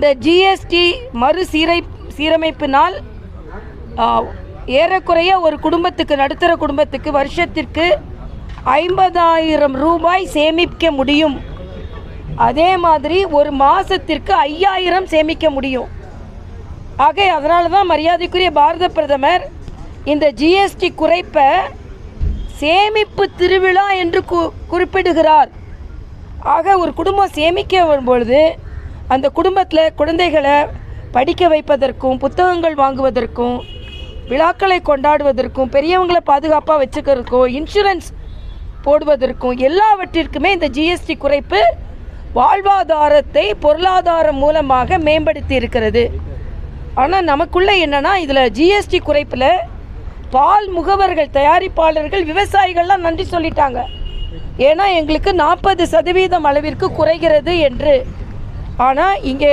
இந்த ஜிஎஸ்டி சீரமைப்பினால் ஏறக்குறைய ஒரு குடும்பத்துக்கு, நடுத்தர குடும்பத்துக்கு வருஷத்திற்கு 50,000 ரூபாய் சேமிக்க முடியும். அதே மாதிரி ஒரு மாதத்திற்கு 5,000 சேமிக்க முடியும். ஆக அதனால தான் மரியாதைக்குரிய பாரத பிரதமர் இந்த ஜிஎஸ்டி குறைப்பை சேமிப்பு திருவிழா என்று குறிப்பிடுகிறார். ஆக ஒரு குடும்பம் சேமிக்க வரும்பொழுது அந்த குடும்பத்தில் குழந்தைகளை படிக்க வைப்பதற்கும், புத்தகங்கள் வாங்குவதற்கும், விழாக்களை கொண்டாடுவதற்கும், பெரியவங்களை பாதுகாப்பாக வச்சுக்கிறதுக்கும், இன்சூரன்ஸ் போடுவதற்கும் எல்லாவற்றிற்குமே இந்த ஜிஎஸ்டி குறைப்பு வாழ்வாதாரத்தை பொருளாதாரம் மூலமாக மேம்படுத்தி இருக்கிறது. ஆனால் நமக்குள்ளே என்னென்னா, இதில் ஜிஎஸ்டி குறைப்பில் பால் முகவர்கள், தயாரிப்பாளர்கள், விவசாயிகள்லாம் நன்றி சொல்லிட்டாங்க. ஏன்னா எங்களுக்கு 40% அளவிற்கு குறைகிறது என்று. ஆனால் இங்கே